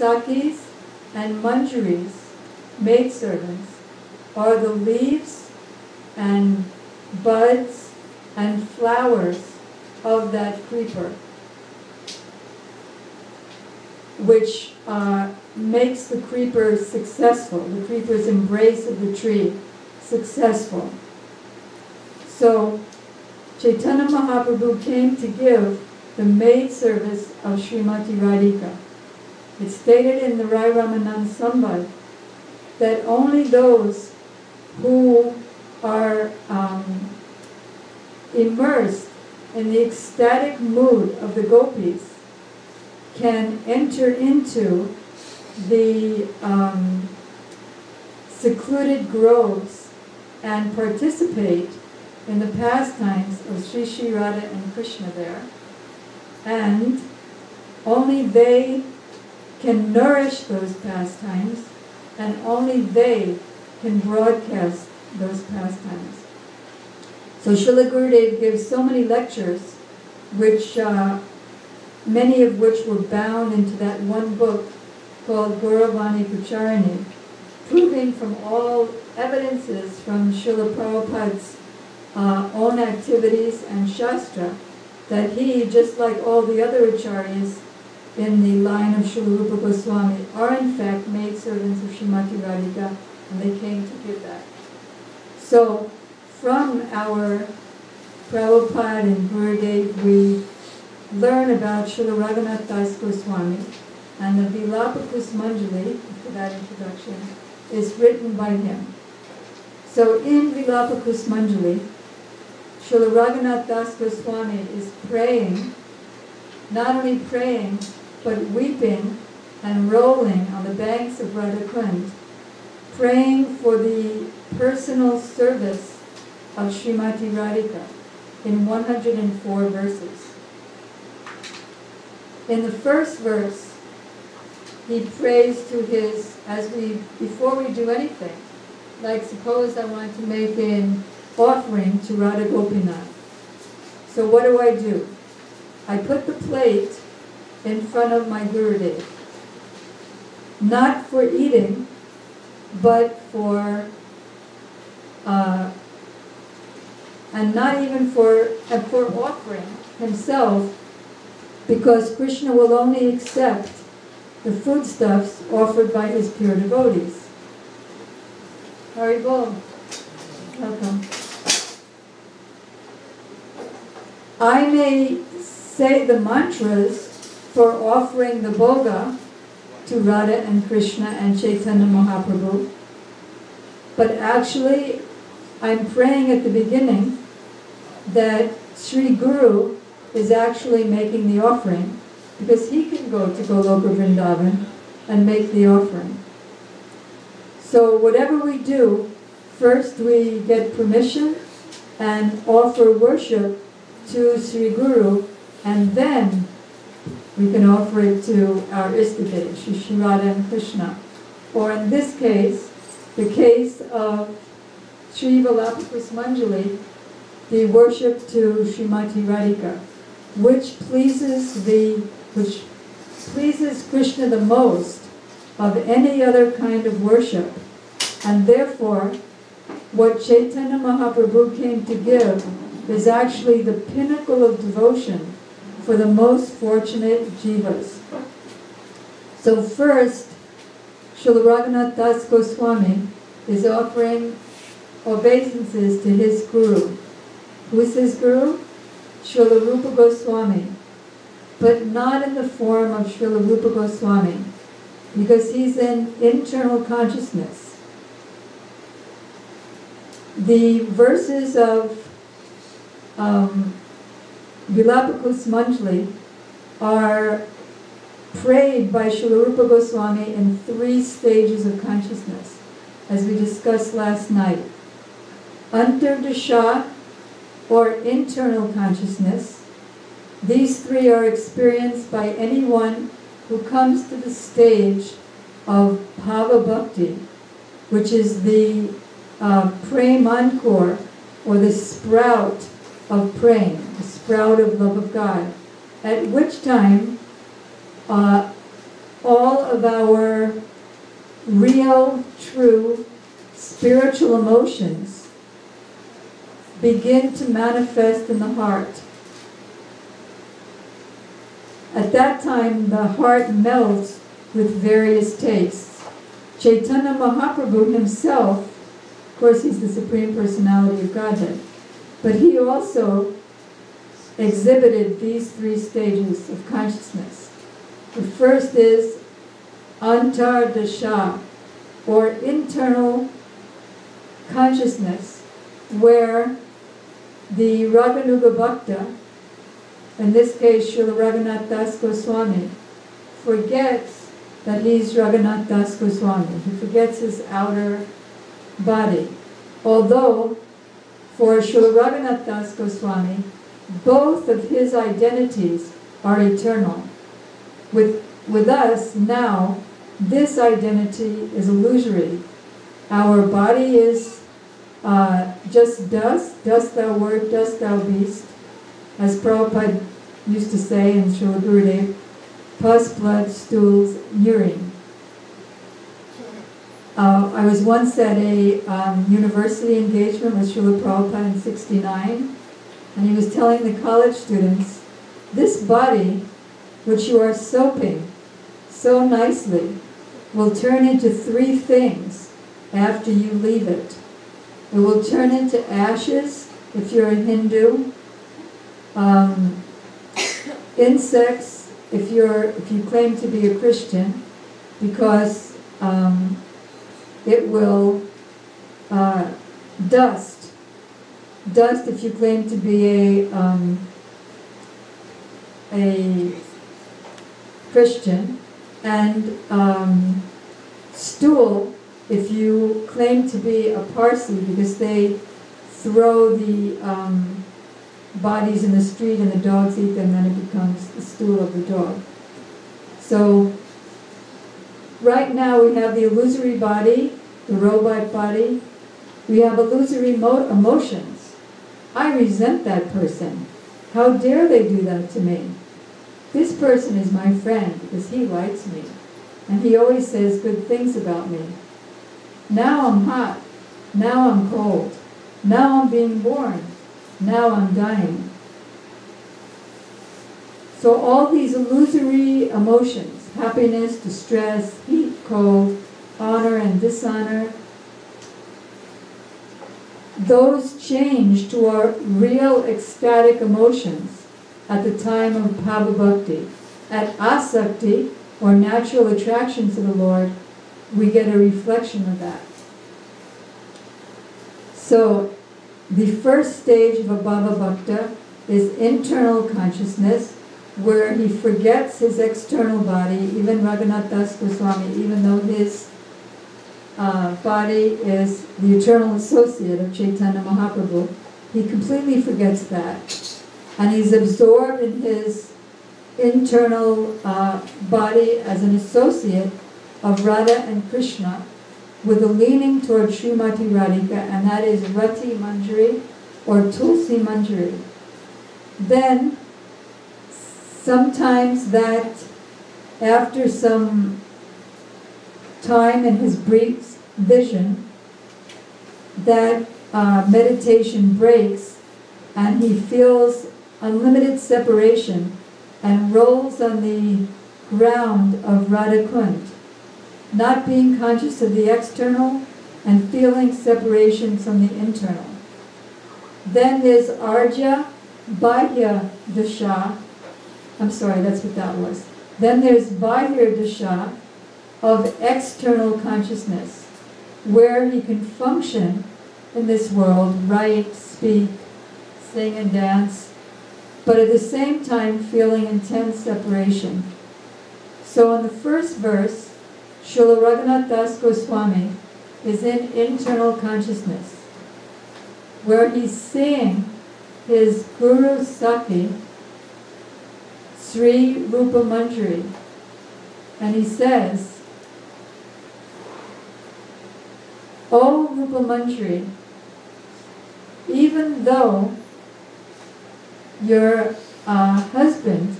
Sakis and Manjuris, maidservants, are the leaves and buds and flowers of that creeper, which makes the creeper successful, the creeper's embrace of the tree successful. So Chaitanya Mahaprabhu came to give the maid service of Srimati Radhika. It's stated in the Rai Ramanand Sambad that only those who are immersed in the ecstatic mood of the gopis can enter into the secluded groves and participate in the pastimes of Sri Sri Radha and Krishna there. And only they can nourish those pastimes, and only they can broadcast those pastimes. So Srila Gurudev gives so many lectures, which many of which were bound into that one book called Gauravani Pracharani, proving from all evidences from Srila Prabhupada's own activities and Shastra that he, just like all the other acharyas in the line of Srila Rupa Goswami, are in fact maidservants of Srimati Radhika, and they came to give that. So from our Prabhupada and Gurudev, we learn about Srila Raghunath Das Goswami, and the Vilapa Kusmanjali, for that introduction, is written by him. So in Vilapa Kusmanjali, Srila Raghunath Das Goswami is praying, not only praying, but weeping and rolling on the banks of Radhakund, praying for the personal service of Srimati Radhika in 104 verses. In the first verse, he prays to his, before we do anything, like suppose I want to make an offering to Radha Gopinath. So what do? I put the plate in front of my Gurudev, not for eating, but for, and not even for offering himself, because Krishna will only accept the foodstuffs offered by his pure devotees. Haribol, welcome. I may say the mantras for offering the bhoga to Radha and Krishna and Chaitanya Mahaprabhu, but actually I'm praying at the beginning that Sri Guru is actually making the offering, because he can go to Goloka Vrindavan and make the offering. So whatever we do, first we get permission and offer worship to Sri Guru, and then we can offer it to our Istadeva, Sri Sri Radha and Krishna. Or in this case, the case of Sri Vilapa Kusmanjali, the worship to Srimati Radhika, which pleases Krishna the most of any other kind of worship. And therefore, what Chaitanya Mahaprabhu came to give is actually the pinnacle of devotion for the most fortunate jivas. So first, Srila Raghunath Das Goswami is offering obeisances to his guru. Who is his guru? Srila Rupa Goswami, but not in the form of Srila Rupa Goswami, because he's in internal consciousness. The verses of Vilapa Kusmanjali are prayed by Srila Rupa Goswami in 3 stages of consciousness, as we discussed last night. Antardasha, or internal consciousness. These 3 are experienced by anyone who comes to the stage of Bhava Bhakti, which is the premankor, or the sprout of praying, the sprout of love of God, at which time all of our real, true, spiritual emotions begin to manifest in the heart. At that time, the heart melts with various tastes. Chaitanya Mahaprabhu himself, of course he's the Supreme Personality of Godhead, but he also exhibited these three stages of consciousness. The first is Antardasha, or internal consciousness, where the Raganuga Bhakta, in this case Srila Raghunath Das Goswami, forgets that he's Raghunath Das Goswami. He forgets his outer body. Although, for Srila Raghunath Das Goswami, both of his identities are eternal. With us now, this identity is illusory. Our body is just dust, dust thou word, dust thou beast, as Prabhupada used to say in Srila Gurudev, pus, blood, stools, urine. I was once at a university engagement with Srila Prabhupada in '69, and he was telling the college students, this body, which you are soaping so nicely, will turn into three things after you leave it. It will turn into ashes if you're a Hindu, insects if you claim to be a Christian, because it will dust if you claim to be a Christian, and stool if you claim to be a Parsi, because they throw the bodies in the street and the dogs eat them, and it becomes the stool of the dog. So right now we have the illusory body, the robot body. We have illusory emotions. I resent that person. How dare they do that to me? This person is my friend because he likes me, and he always says good things about me. Now I'm hot. Now I'm cold. Now I'm being born. Now I'm dying. So all these illusory emotions, happiness, distress, heat, cold, honor and dishonor, those change to our real ecstatic emotions at the time of Bhava Bhakti. At Asakti, or natural attraction to the Lord, we get a reflection of that. So the first stage of a Bhava Bhakta is internal consciousness, where he forgets his external body. Even Raghunath Das Goswami, even though his body is the eternal associate of Chaitanya Mahaprabhu, he completely forgets that. And he's absorbed in his internal body as an associate of Radha and Krishna, with a leaning toward Srimati Radhika, and that is Rati Manjari or Tulsi Manjari. Then, sometimes that, after some time in his brief vision, that meditation breaks, and he feels unlimited separation and rolls on the ground of Radha Kund, not being conscious of the external and feeling separation from the internal. Then there's Arja Bahya Dasha. I'm sorry, that's what that was. Then there's Bahya Dasha of external consciousness, where he can function in this world, write, speak, sing and dance, but at the same time feeling intense separation. So in the first verse, Srila Raghunath Das Goswami is in internal consciousness, where he's seeing his Guru Saki, Sri Rupa Manjari, and he says, "O Rupa Manjari, even though your husband